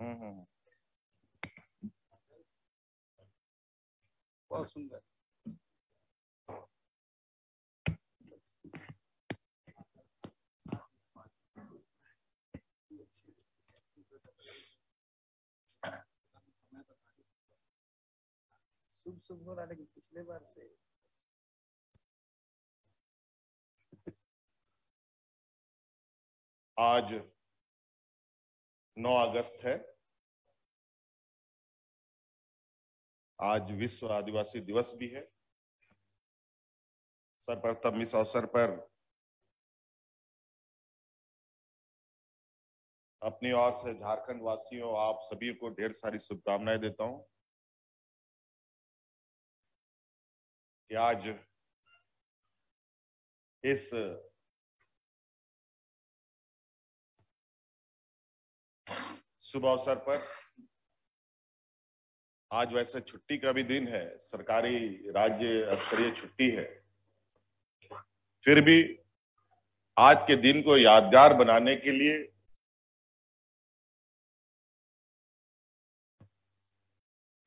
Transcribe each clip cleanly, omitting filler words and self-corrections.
बहुत सुंदर। शुभ शुभ हो रहा, लेकिन पिछले बार से आज 9 अगस्त है। आज विश्व आदिवासी दिवस भी है। सर्वप्रथम इस अवसर पर अपनी ओर से झारखंड वासियों, आप सभी को ढेर सारी शुभकामनाएं देता हूं कि आज इस शुभ अवसर पर, आज वैसे छुट्टी का भी दिन है, सरकारी राज्य स्तरीय छुट्टी है, फिर भी आज के दिन को यादगार बनाने के लिए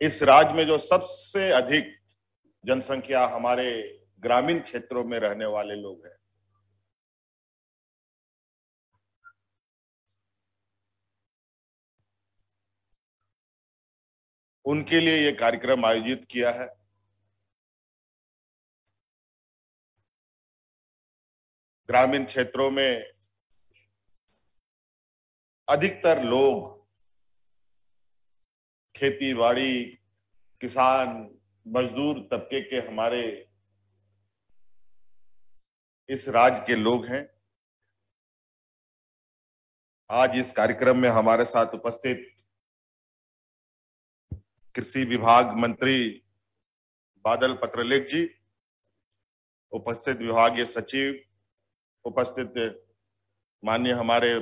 इस राज्य में जो सबसे अधिक जनसंख्या हमारे ग्रामीण क्षेत्रों में रहने वाले लोग हैं, उनके लिए ये कार्यक्रम आयोजित किया है। ग्रामीण क्षेत्रों में अधिकतर लोग खेती बाड़ी, किसान, मजदूर तबके के हमारे इस राज्य के लोग हैं। आज इस कार्यक्रम में हमारे साथ उपस्थित कृषि विभाग मंत्री बादल पत्रलेख जी, उपस्थित विभागीय सचिव, उपस्थित माननीय हमारे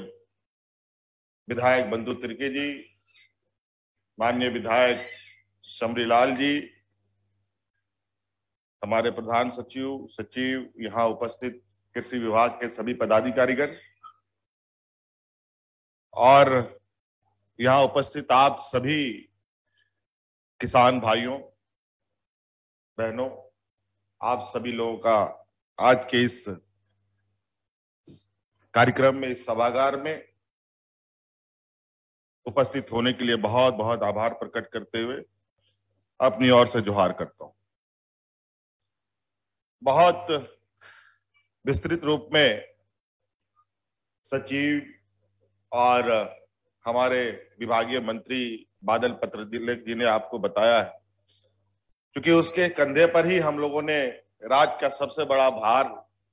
विधायक बंधु तिर्की जी, माननीय विधायक समरीलाल जी, हमारे प्रधान सचिव, यहाँ उपस्थित कृषि विभाग के सभी पदाधिकारीगण और यहाँ उपस्थित आप सभी किसान भाइयों बहनों, आप सभी लोगों का आज के इस कार्यक्रम में, इस सभागार में उपस्थित होने के लिए बहुत बहुत आभार प्रकट करते हुए अपनी ओर से जोहार करता हूं। बहुत विस्तृत रूप में सचिव और हमारे विभागीय मंत्री बादल पत्रलेख जी ने आपको बताया है, क्योंकि उसके कंधे पर ही हम लोगों ने राज्य का सबसे बड़ा भार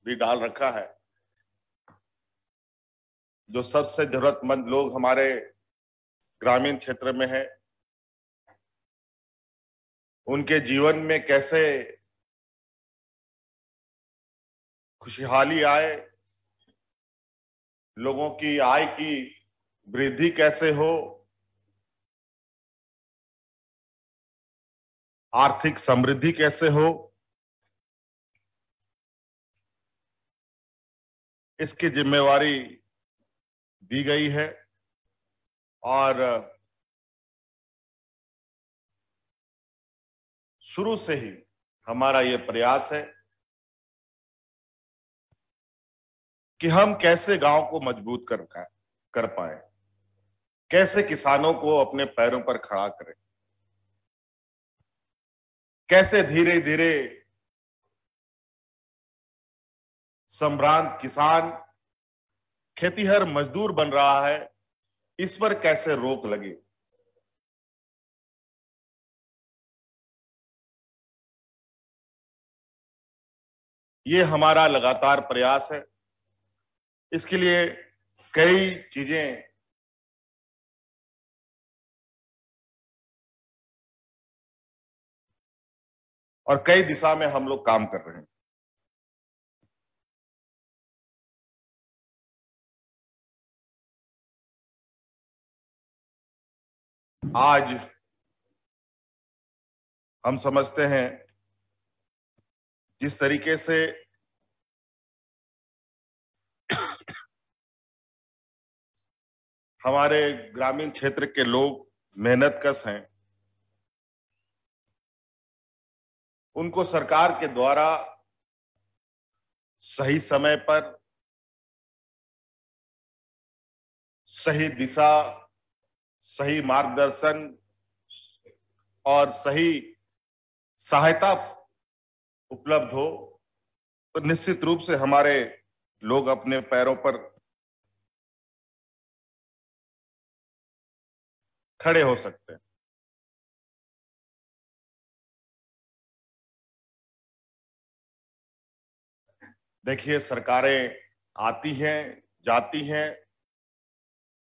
भी डाल रखा है। जो सबसे जरूरतमंद लोग हमारे ग्रामीण क्षेत्र में हैं, उनके जीवन में कैसे खुशहाली आए, लोगों की आय की वृद्धि कैसे हो, आर्थिक समृद्धि कैसे हो, इसकी जिम्मेवारी दी गई है। और शुरू से ही हमारा ये प्रयास है कि हम कैसे गांव को मजबूत कर पाए, कैसे किसानों को अपने पैरों पर खड़ा करें, कैसे धीरे धीरे संभ्रांत किसान खेतीहर मजदूर बन रहा है, इस पर कैसे रोक लगे। ये हमारा लगातार प्रयास है। इसके लिए कई चीजें और कई दिशा में हम लोग काम कर रहे हैं। आज हम समझते हैं जिस तरीके से हमारे ग्रामीण क्षेत्र के लोग मेहनतकश हैं, उनको सरकार के द्वारा सही समय पर सही दिशा, सही मार्गदर्शन और सही सहायता उपलब्ध हो तो निश्चित रूप से हमारे लोग अपने पैरों पर खड़े हो सकते हैं। देखिए, सरकारें आती हैं, जाती हैं,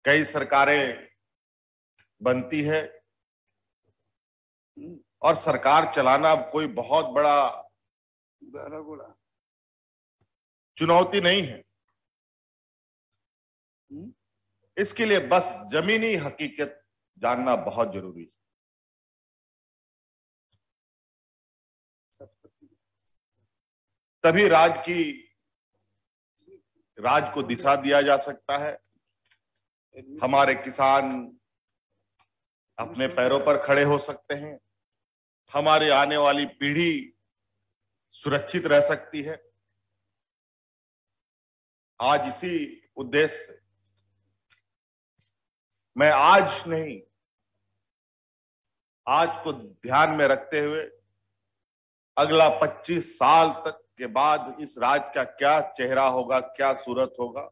कई सरकारें बनती है और सरकार चलाना कोई बहुत बड़ा गहरा घोड़ा। चुनौती नहीं है। इसके लिए बस जमीनी हकीकत जानना बहुत जरूरी है। तभी राज को दिशा दिया जा सकता है। हमारे किसान अपने पैरों पर खड़े हो सकते हैं, हमारी आने वाली पीढ़ी सुरक्षित रह सकती है। आज इसी उद्देश्य से मैं आज को ध्यान में रखते हुए अगला 25 साल तक के बाद इस राज्य का क्या चेहरा होगा, क्या सूरत होगा,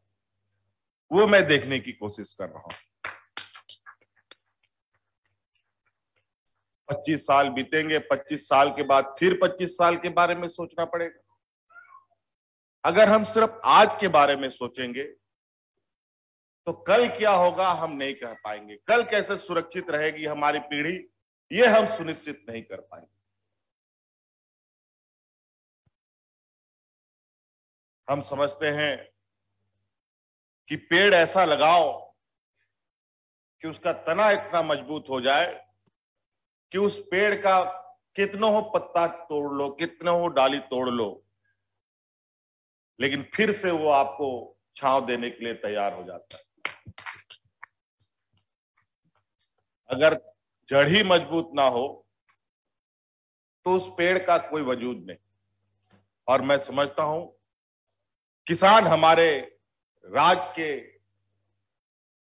वो मैं देखने की कोशिश कर रहा हूं। 25 साल बीतेंगे, 25 साल के बाद फिर 25 साल के बारे में सोचना पड़ेगा। अगर हम सिर्फ आज के बारे में सोचेंगे तो कल क्या होगा हम नहीं कह पाएंगे। कल कैसे सुरक्षित रहेगी हमारी पीढ़ी, ये हम सुनिश्चित नहीं कर पाएंगे। हम समझते हैं कि पेड़ ऐसा लगाओ कि उसका तना इतना मजबूत हो जाए कि उस पेड़ का कितना हो पत्ता तोड़ लो, कितना हो डाली तोड़ लो, लेकिन फिर से वो आपको छांव देने के लिए तैयार हो जाता है। अगर जड़ ही मजबूत ना हो तो उस पेड़ का कोई वजूद नहीं। और मैं समझता हूं किसान हमारे राज्य के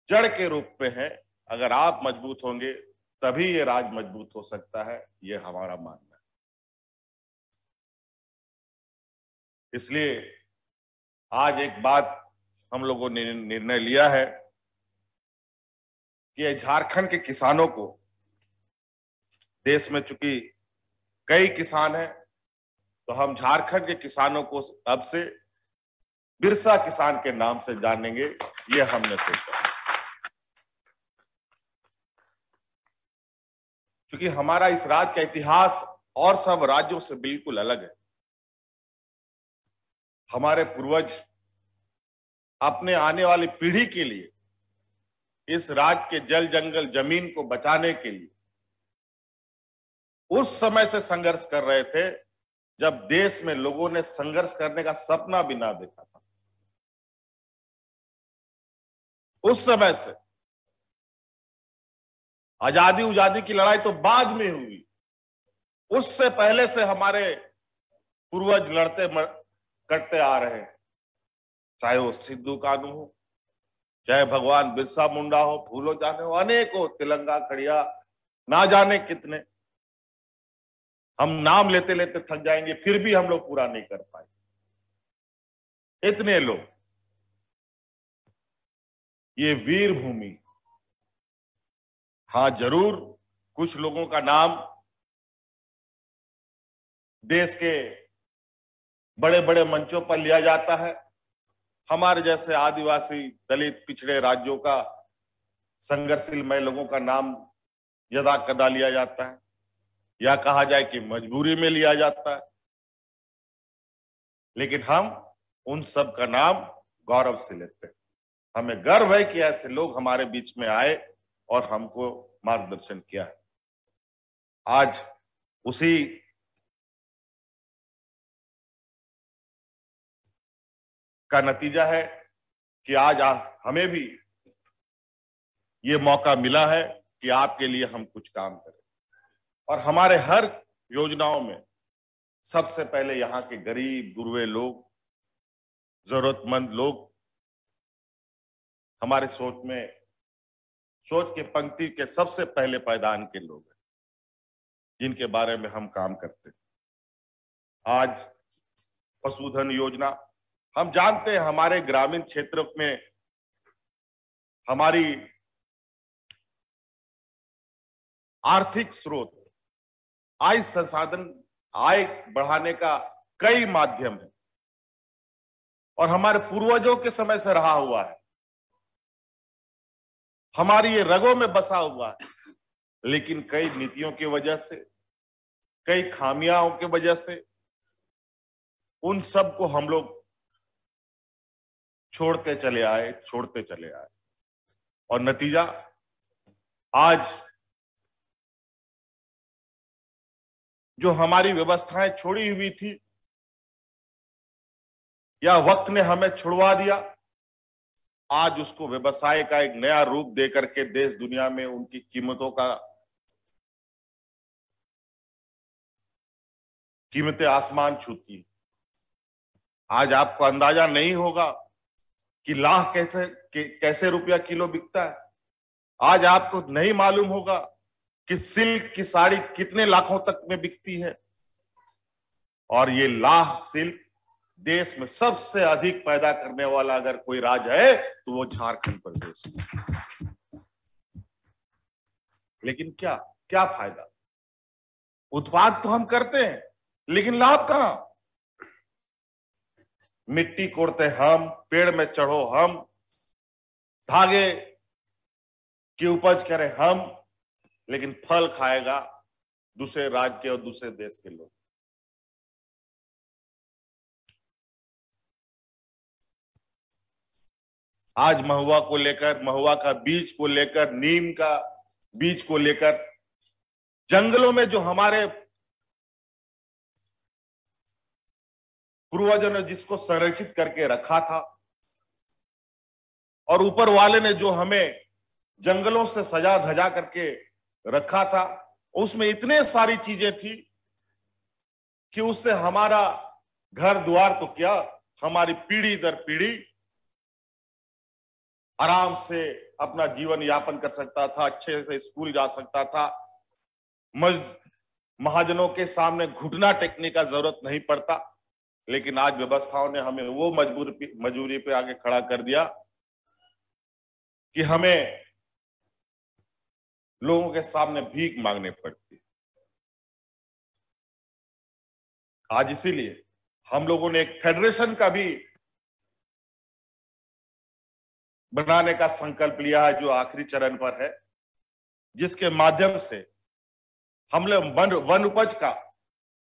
जड़ के रूप में है। अगर आप मजबूत होंगे तभी ये राज्य मजबूत हो सकता है, ये हमारा मानना है। इसलिए आज एक बात हम लोगों ने निर्णय लिया है कि झारखंड के किसानों को, देश में चूंकि कई किसान हैं तो हम झारखंड के किसानों को अब से बिरसा किसान के नाम से जानेंगे, ये हमने सोचा। क्योंकि हमारा इस राज्य का इतिहास और सब राज्यों से बिल्कुल अलग है। हमारे पूर्वज अपने आने वाली पीढ़ी के लिए इस राज्य के जल जंगल जमीन को बचाने के लिए उस समय से संघर्ष कर रहे थे जब देश में लोगों ने संघर्ष करने का सपना भी ना देखा था। उस समय से आजादी उजादी की लड़ाई तो बाद में हुई, उससे पहले से हमारे पूर्वज लड़ते करते आ रहे हैं। चाहे वो सिद्धू कानू हो, चाहे भगवान बिरसा मुंडा हो, फूलो जाने हो, अनेकों, तिलंगा खड़िया, ना जाने कितने। हम नाम लेते लेते थक जाएंगे फिर भी हम लोग पूरा नहीं कर पाए। इतने लोग, ये वीर भूमि। हाँ, जरूर कुछ लोगों का नाम देश के बड़े बड़े मंचों पर लिया जाता है। हमारे जैसे आदिवासी, दलित, पिछड़े राज्यों का, संघर्षशील लोगों का नाम यदा कदा लिया जाता है, या कहा जाए कि मजबूरी में लिया जाता है। लेकिन हम उन सब का नाम गौरव से लेते हैं। हमें गर्व है कि ऐसे लोग हमारे बीच में आए और हमको मार्गदर्शन किया है। आज उसी का नतीजा है कि आज हमें भी ये मौका मिला है कि आपके लिए हम कुछ काम करें। और हमारे हर योजनाओं में सबसे पहले यहाँ के गरीब गुरबे लोग, जरूरतमंद लोग हमारे सोच के पंक्ति के सबसे पहले पायदान के लोग हैं, जिनके बारे में हम काम करते हैं। आज पशुधन योजना, हम जानते हैं हमारे ग्रामीण क्षेत्रों में हमारी आर्थिक स्रोत, आय संसाधन, आय बढ़ाने का कई माध्यम है और हमारे पूर्वजों के समय से रहा हुआ है, हमारी ये रगों में बसा हुआ है। लेकिन कई नीतियों की वजह से, कई खामियां की वजह से उन सब को हम लोग छोड़ते चले आए और नतीजा आज जो हमारी व्यवस्थाएं छोड़ी हुई थी या वक्त ने हमें छुड़वा दिया, आज उसको व्यवसाय का एक नया रूप दे करके देश दुनिया में उनकी कीमतें आसमान छूती हैं। आज आपको अंदाजा नहीं होगा कि लाख कैसे रुपया किलो बिकता है। आज आपको नहीं मालूम होगा कि सिल्क की साड़ी कितने लाखों तक में बिकती है। और ये लाह सिल्क देश में सबसे अधिक पैदा करने वाला अगर कोई राज्य है तो वो झारखंड प्रदेश। लेकिन क्या फायदा? उत्पाद तो हम करते हैं, लेकिन लाभ कहां? मिट्टी कोड़ते हम, पेड़ में चढ़ो हम, धागे की उपज करें हम, लेकिन फल खाएगा दूसरे राज्य के और दूसरे देश के लोग। आज महुआ को लेकर, महुआ का बीज को लेकर, नीम का बीज को लेकर, जंगलों में जो हमारे पूर्वजों ने जिसको संरक्षित करके रखा था और ऊपर वाले ने जो हमें जंगलों से सजा धजा करके रखा था, उसमें इतने सारी चीजें थी कि उससे हमारा घर द्वार तो क्या, हमारी पीढ़ी दर पीढ़ी आराम से अपना जीवन यापन कर सकता था, अच्छे से स्कूल जा सकता था, महाजनों के सामने घुटना टेकने का जरूरत नहीं पड़ता। लेकिन आज व्यवस्थाओं ने हमें वो मजबूरी पे आगे खड़ा कर दिया कि हमें लोगों के सामने भीख मांगनी पड़ती। आज इसीलिए हम लोगों ने एक फेडरेशन का भी बनाने का संकल्प लिया है, जो आखिरी चरण पर है, जिसके माध्यम से हम लोग वन उपज का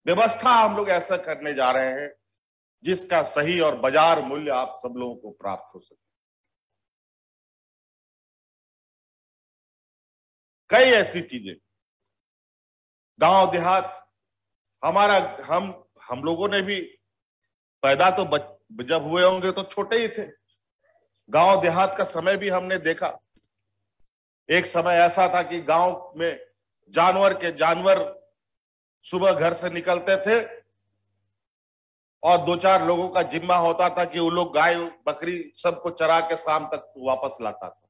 व्यवस्था हम लोग ऐसा करने जा रहे हैं जिसका सही और बाजार मूल्य आप सब लोगों को प्राप्त हो सके। कई ऐसी चीजें गांव देहात हमारा, हम लोगों ने भी पैदा तो जब हुए होंगे तो छोटे ही थे। गांव देहात का समय भी हमने देखा। एक समय ऐसा था कि गांव में जानवर सुबह घर से निकलते थे और 2-4 लोगों का जिम्मा होता था कि वो लोग गाय बकरी सबको चरा के शाम तक वापस लाता था।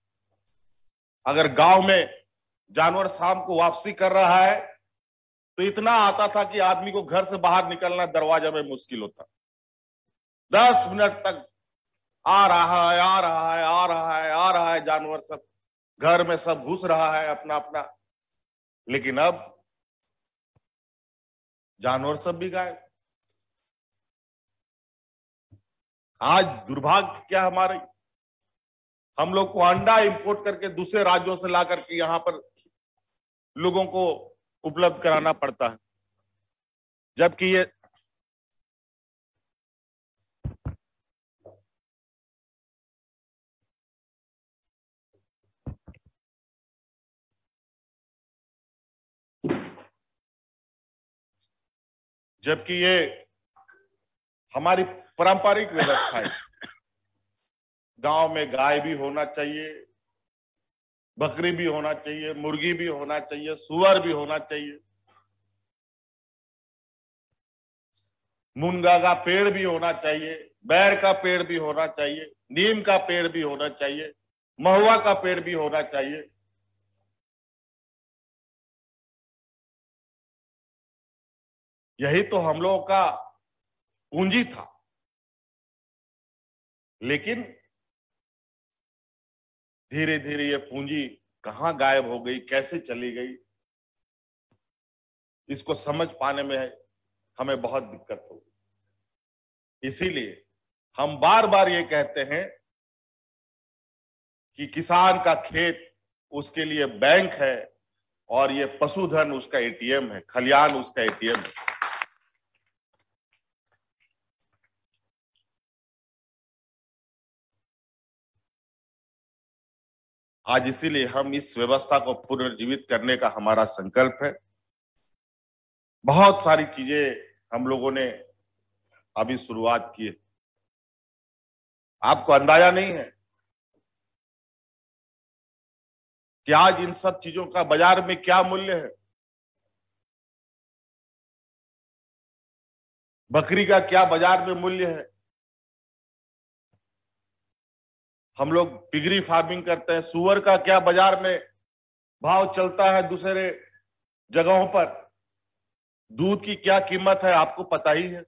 अगर गांव में जानवर शाम को वापसी कर रहा है तो इतना आता था कि आदमी को घर से बाहर निकलना दरवाजा में मुश्किल होता। 10 मिनट तक आ रहा है जानवर, सब घर में सब घुस रहा है अपना अपना। लेकिन अब जानवर सब भी गायब। आज दुर्भाग्य क्या हमारे, हम लोग को अंडा इंपोर्ट करके दूसरे राज्यों से ला करके यहां पर लोगों को उपलब्ध कराना पड़ता है, जबकि ये हमारी पारंपरिक व्यवस्था है। गांव में गाय भी होना चाहिए, बकरी भी होना चाहिए, मुर्गी भी होना चाहिए, सुअर भी होना चाहिए, मुनगा का पेड़ भी होना चाहिए, बैर का पेड़ भी होना चाहिए, नीम का पेड़ भी होना चाहिए, महुआ का पेड़ भी होना चाहिए। यही तो हम लोगों का पूंजी था। लेकिन धीरे धीरे ये पूंजी कहां गायब हो गई, कैसे चली गई, इसको समझ पाने में हमें बहुत दिक्कत हो। इसीलिए हम बार बार ये कहते हैं कि किसान का खेत उसके लिए बैंक है और ये पशुधन उसका एटीएम है, खलियान उसका एटीएम है। आज इसीलिए हम इस व्यवस्था को पुनर्जीवित करने का हमारा संकल्प है। बहुत सारी चीजें हम लोगों ने अभी शुरुआत की है। आपको अंदाजा नहीं है कि आज इन सब चीजों का बाजार में क्या मूल्य है। बकरी का क्या बाजार में मूल्य है। हम लोग पिगरी फार्मिंग करते हैं, सुअर का क्या बाजार में भाव चलता है, दूसरे जगहों पर दूध की क्या कीमत है, आपको पता ही है।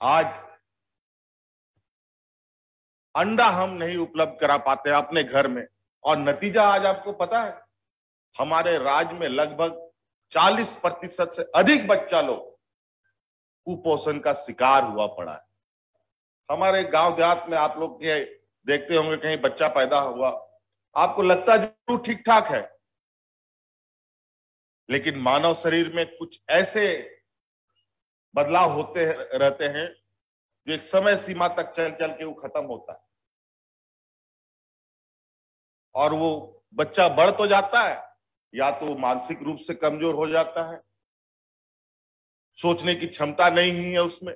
आज अंडा हम नहीं उपलब्ध करा पाते अपने घर में, और नतीजा आज आपको पता है, हमारे राज्य में लगभग 40% से अधिक बच्चा लोग कुपोषण का शिकार हुआ पड़ा है। हमारे गांव देहात में आप लोग के देखते होंगे, कहीं बच्चा पैदा हुआ, आपको लगता जरूर ठीक ठाक है, लेकिन मानव शरीर में कुछ ऐसे बदलाव होते रहते हैं जो एक समय सीमा तक चल चल के वो खत्म होता है, और वो बच्चा बढ़ तो जाता है, या तो मानसिक रूप से कमजोर हो जाता है, सोचने की क्षमता नहीं है उसमें,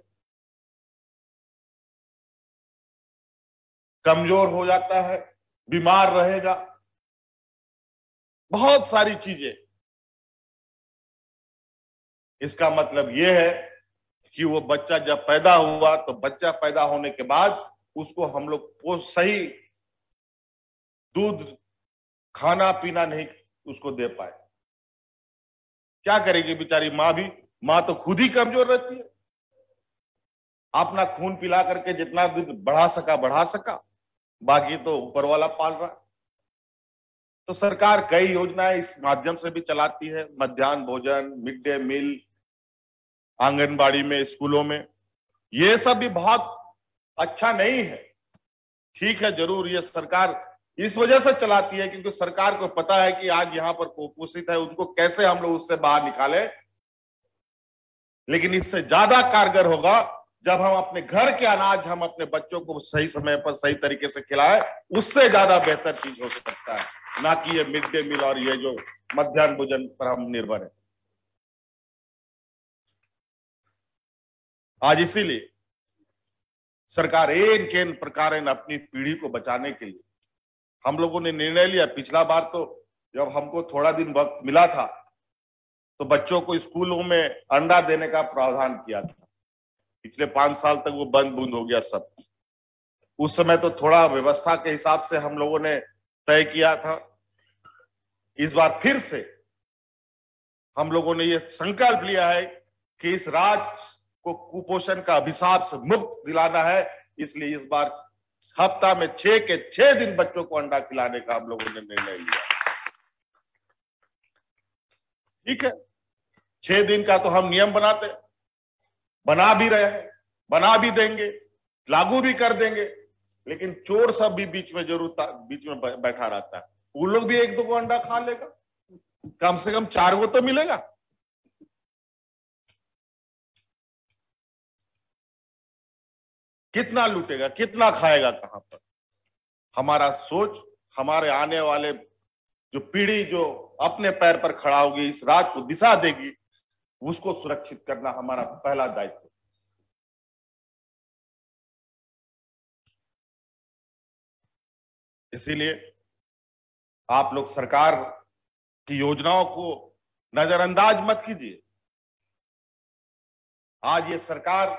कमजोर हो जाता है, बीमार रहेगा, बहुत सारी चीजें। इसका मतलब यह है कि वो बच्चा जब पैदा हुआ तो बच्चा पैदा होने के बाद उसको हम लोग वो सही दूध, खाना पीना नहीं उसको दे पाए। क्या करेगी बेचारी माँ भी? माँ तो खुद ही कमजोर रहती है, अपना खून पिला करके जितना दूध बढ़ा सका बढ़ा सका, बाकी तो ऊपर वाला पाल रहा है। तो सरकार कई योजनाएं इस माध्यम से भी चलाती है, मध्याह्न भोजन, मिड डे मील, आंगनबाड़ी में, स्कूलों में। ये सब भी बहुत अच्छा नहीं है, ठीक है, जरूर ये सरकार इस वजह से चलाती है क्योंकि सरकार को पता है कि आज यहाँ पर कुपोषित है, उनको कैसे हम लोग उससे बाहर निकाले। लेकिन इससे ज्यादा कारगर होगा जब हम अपने घर के अनाज हम अपने बच्चों को सही समय पर सही तरीके से खिलाएं, उससे ज्यादा बेहतर चीज हो सकता है, ना कि ये मिड डे मील और ये जो मध्याह्न भोजन पर हम निर्भर है। आज इसीलिए सरकार इन प्रकार अपनी पीढ़ी को बचाने के लिए हम लोगों ने निर्णय लिया। पिछला बार तो जब हमको थोड़ा दिन वक्त मिला था तो बच्चों को स्कूलों में अंडा देने का प्रावधान किया था। पिछले 5 साल तक वो बंद बूंद हो गया सब। उस समय तो थोड़ा व्यवस्था के हिसाब से हम लोगों ने तय किया था। इस बार फिर से हम लोगों ने ये संकल्प लिया है कि इस राज्य को कुपोषण का अभिशाप से मुक्त दिलाना है। इसलिए इस बार हफ्ता में 6 के 6 दिन बच्चों को अंडा खिलाने का हम लोगों ने निर्णय लिया। ठीक है, 6 दिन का तो हम नियम बना भी रहे हैं, बना भी देंगे, लागू भी कर देंगे, लेकिन चोर सब भी बीच में बैठा रहता है। वो लोग भी 1-2 को अंडा खा लेगा, कम से कम 4 को तो मिलेगा। कितना लूटेगा, कितना खाएगा, कहां पर? हमारा सोच हमारे आने वाले जो पीढ़ी जो अपने पैर पर खड़ा होगी, इस राज्य को दिशा देगी, उसको सुरक्षित करना हमारा पहला दायित्व। इसीलिए आप लोग सरकार की योजनाओं को नजरअंदाज मत कीजिए। आज ये सरकार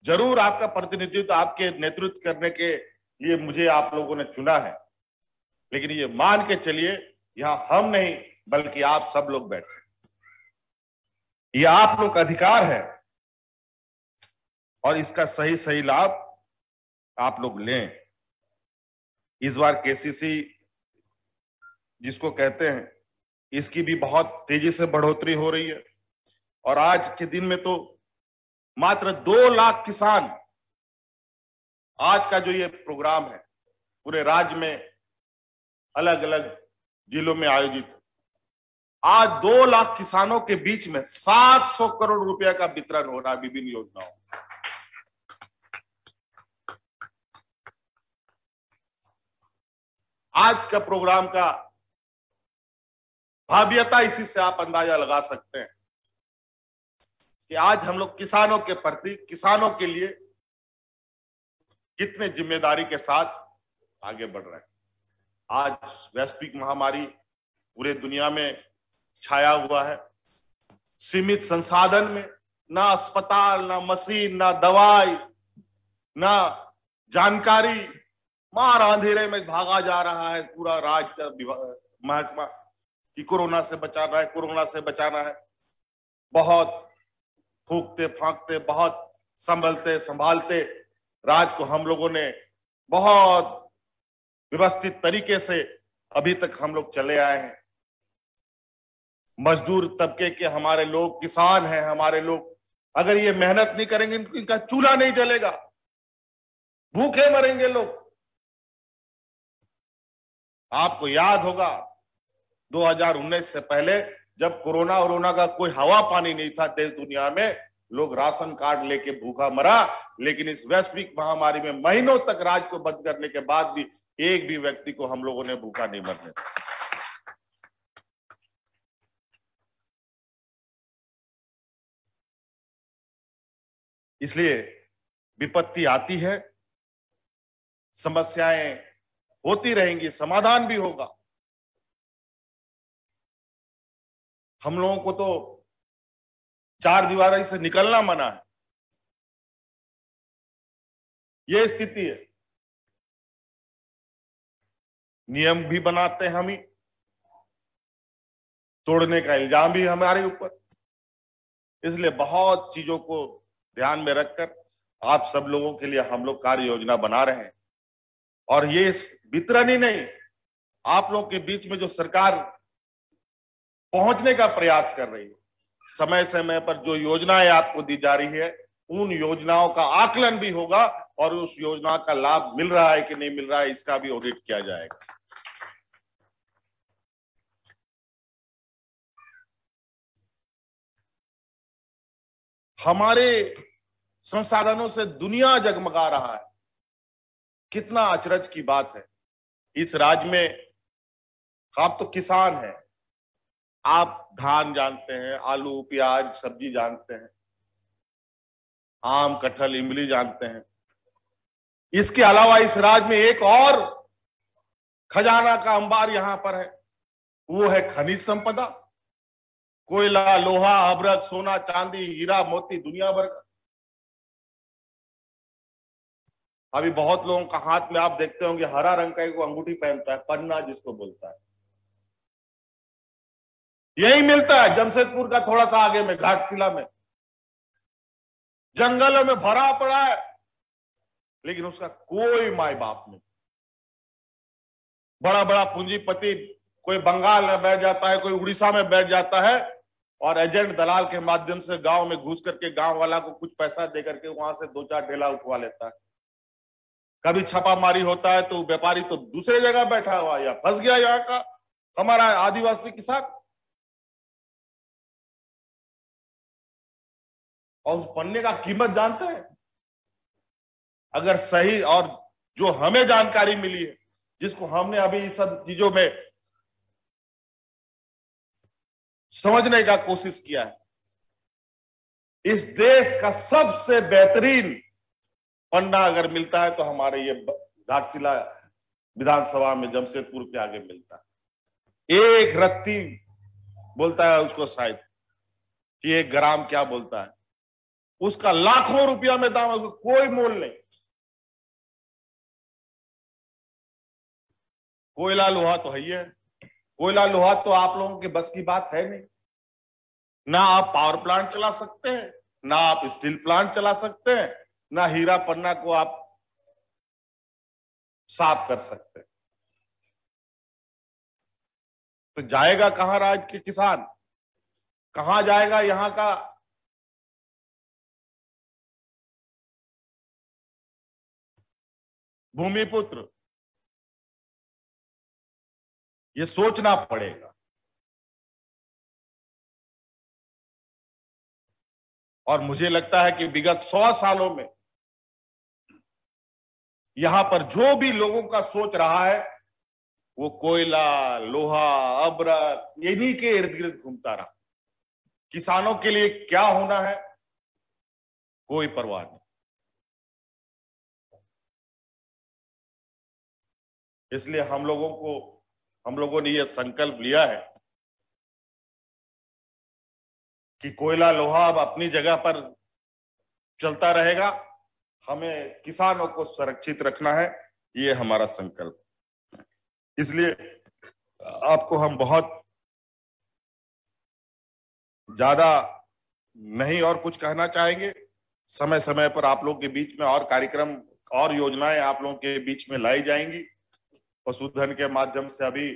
जरूर आपका प्रतिनिधित्व, आपके नेतृत्व करने के लिए मुझे आप लोगों ने चुना है, लेकिन ये मान के चलिए यहां हम नहीं बल्कि आप सब लोग बैठे, ये आप लोग का अधिकार है और इसका सही सही लाभ आप लोग लें। इस बार केसीसी जिसको कहते हैं, इसकी भी बहुत तेजी से बढ़ोतरी हो रही है और आज के दिन में तो मात्र 2 लाख किसान, आज का जो ये प्रोग्राम है पूरे राज्य में अलग अलग जिलों में आयोजित, आज 2 लाख किसानों के बीच में 700 करोड़ रुपया का वितरण हो रहा है विभिन्न योजनाओं। आज का प्रोग्राम का भव्यता इसी से आप अंदाजा लगा सकते हैं कि आज हम लोग किसानों के प्रति, किसानों के लिए कितने जिम्मेदारी के साथ आगे बढ़ रहे हैं। आज वैश्विक महामारी पूरे दुनिया में छाया हुआ है, सीमित संसाधन में, ना अस्पताल, ना मशीन, ना दवाई, ना जानकारी, मार अंधेरे में भागा जा रहा है पूरा राज्य का महकमा कि कोरोना से बचाना है, कोरोना से बचाना है। बहुत फूकते फांकते, बहुत संभलते संभालते राज्य को हम लोगों ने बहुत व्यवस्थित तरीके से अभी तक हम लोग चले आए हैं। मजदूर तबके के हमारे लोग, किसान हैं हमारे लोग, अगर ये मेहनत नहीं करेंगे इनका चूल्हा नहीं जलेगा, भूखे मरेंगे लोग। आपको याद होगा 2019 से पहले जब कोरोना का कोई हवा पानी नहीं था देश दुनिया में, लोग राशन कार्ड लेके भूखा मरा, लेकिन इस वैश्विक महामारी में महीनों तक राज्य को बंद करने के बाद भी एक भी व्यक्ति को हम लोगों ने भूखा नहीं मरने दिया। इसलिए विपत्ति आती है, समस्याएं होती रहेंगी, समाधान भी होगा। हम लोगों को तो 4 दीवारी से निकलना मना है, ये स्थिति है। नियम भी बनाते हैं हम ही, तोड़ने का इल्जाम भी हमारे ऊपर। इसलिए बहुत चीजों को ध्यान में रखकर आप सब लोगों के लिए हम लोग कार्य योजना बना रहे हैं। और ये वितरण ही नहीं, आप लोगों के बीच में जो सरकार पहुंचने का प्रयास कर रही है, समय समय पर जो योजनाएं आपको दी जा रही है, उन योजनाओं का आकलन भी होगा और उस योजना का लाभ मिल रहा है कि नहीं मिल रहा है इसका भी ऑडिट किया जाएगा। हमारे संसाधनों से दुनिया जगमगा रहा है, कितना अचरज की बात है। इस राज्य में आप तो किसान हैं, आप धान जानते हैं, आलू प्याज सब्जी जानते हैं, आम कटहल इमली जानते हैं। इसके अलावा इस राज्य में एक और खजाना का अंबार यहां पर है, वो है खनिज संपदा। कोयला, लोहा, अभ्रक, सोना, चांदी, हीरा, मोती, दुनिया भर का। अभी बहुत लोगों का हाथ में आप देखते होंगे हरा रंग का एक अंगूठी पहनता है, पन्ना जिसको बोलता है, यही मिलता है जमशेदपुर का थोड़ा सा आगे में, घाटशिला में। जंगलों में भरा पड़ा है, लेकिन उसका कोई माई बाप नहीं। बड़ा बड़ा पूंजीपति कोई बंगाल में बैठ जाता है, कोई उड़ीसा में बैठ जाता है और एजेंट दलाल के माध्यम से गांव में घुस करके गांव वाला को कुछ पैसा दे करके वहां से 2-4 ढेला उठवा लेता है। कभी छापामारी होता है तो व्यापारी तो दूसरे जगह बैठा हुआ या फंस गया यहाँ का हमारा आदिवासी किसान। और उस पन्ने का कीमत जानते हैं? अगर सही और जो हमें जानकारी मिली है, जिसको हमने अभी इस सब चीजों में समझने का कोशिश किया है, इस देश का सबसे बेहतरीन पन्ना अगर मिलता है तो हमारे ये घाटशिला विधानसभा में जमशेदपुर के आगे मिलता है। एक रत्ती बोलता है उसको शायद कि 1 ग्राम क्या बोलता है, उसका लाखों रुपया में दाम है, कोई मोल नहीं। कोयला लोहा तो है ही है, कोयला लोहा तो आप लोगों के बस की बात है नहीं। ना आप पावर प्लांट चला सकते हैं, ना आप स्टील प्लांट चला सकते हैं, ना हीरा पन्ना को आप साफ कर सकते हैं। तो जाएगा कहां राज्य के किसान, कहां जाएगा यहां का भूमिपुत्र? ये सोचना पड़ेगा। और मुझे लगता है कि विगत 100 सालों में यहां पर जो भी लोगों का सोच रहा है वो कोयला, लोहा, अब्रक इन्हीं के इर्द गिर्द घूमता रहा। किसानों के लिए क्या होना है कोई परवाह नहीं। इसलिए हम लोगों ने यह संकल्प लिया है कि कोयला लोहा अब अपनी जगह पर चलता रहेगा, हमें किसानों को सुरक्षित रखना है, ये हमारा संकल्प। इसलिए आपको हम बहुत ज्यादा नहीं और कुछ कहना चाहेंगे। समय समय पर आप लोगों के बीच में और कार्यक्रम और योजनाएं आप लोगों के बीच में लाई जाएंगी। पशुधन के माध्यम से अभी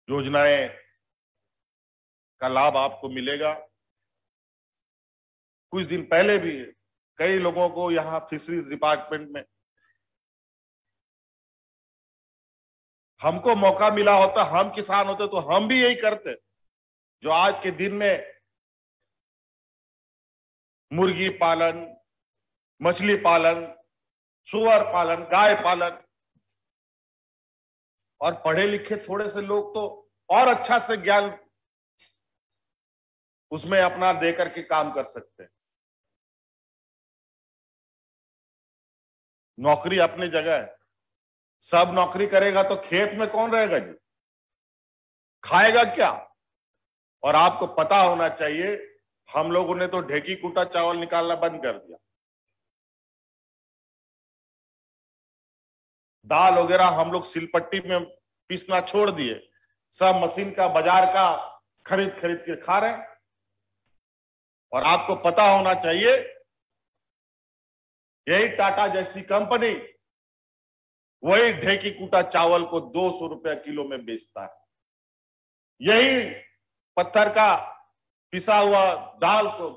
योजनाएं का लाभ आपको मिलेगा। कुछ दिन पहले भी कई लोगों को यहाँ फिशरीज डिपार्टमेंट में हमको मौका मिला होता, हम किसान होते तो हम भी यही करते जो आज के दिन में मुर्गी पालन, मछली पालन, सुअर पालन, गाय पालन, और पढ़े लिखे थोड़े से लोग तो और अच्छा से ज्ञान उसमें अपना देकर के काम कर सकते हैं। नौकरी अपनी जगह है, सब नौकरी करेगा तो खेत में कौन रहेगा जी, खाएगा क्या? और आपको पता होना चाहिए हम लोगों ने तो ढेकी कूटा चावल निकालना बंद कर दिया। दाल वगैरह हम लोग सिलपट्टी में पीसना छोड़ दिए, सब मशीन का बाजार का खरीद के खा रहे हैं। और आपको पता होना चाहिए यही टाटा जैसी कंपनी वही ढेकी कूटा चावल को 200 रुपया किलो में बेचता है, यही पत्थर का पिसा हुआ दाल को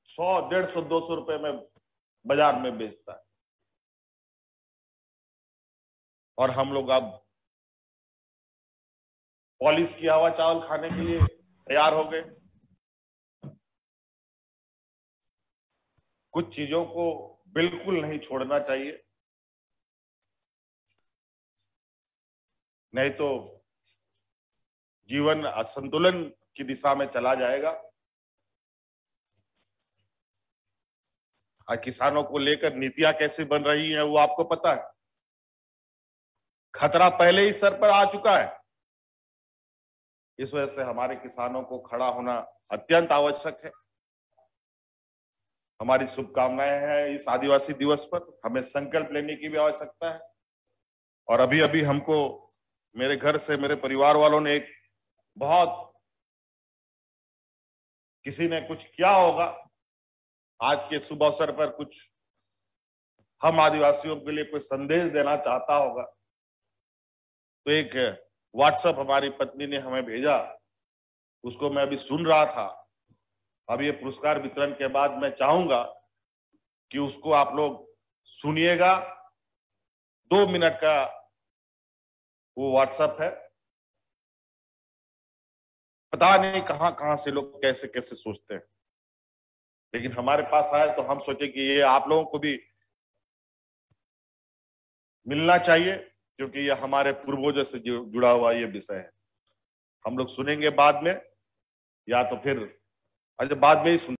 100, 150, 200 रुपए में बाजार में बेचता है। और हम लोग अब पॉलिश किया हुआ चावल खाने के लिए तैयार हो गए। कुछ चीजों को बिल्कुल नहीं छोड़ना चाहिए, नहीं तो जीवन असंतुलन की दिशा में चला जाएगा। आज किसानों को लेकर नीतियां कैसे बन रही हैं वो आपको पता है। खतरा पहले ही सर पर आ चुका है। इस वजह से हमारे किसानों को खड़ा होना अत्यंत आवश्यक है। हमारी शुभकामनाएं हैं इस आदिवासी दिवस पर। हमें संकल्प लेने की भी आवश्यकता है। और अभी अभी हमको मेरे घर से मेरे परिवार वालों ने एक बहुत किसी ने कुछ किया होगा आज के शुभ अवसर पर, कुछ हम आदिवासियों के लिए कोई संदेश देना चाहता होगा, तो एक व्हाट्सएप हमारी पत्नी ने हमें भेजा, उसको मैं अभी सुन रहा था। अब ये पुरस्कार वितरण के बाद मैं चाहूंगा कि उसको आप लोग सुनिएगा। 2 मिनट का वो व्हाट्सएप है। पता नहीं कहां कहां से लोग कैसे कैसे सोचते हैं, लेकिन हमारे पास आए तो हम सोचे कि ये आप लोगों को भी मिलना चाहिए, क्योंकि ये हमारे पूर्वजों से जुड़ा हुआ ये विषय है। हम लोग सुनेंगे बाद में, या तो फिर अच्छा बाद में ही सुन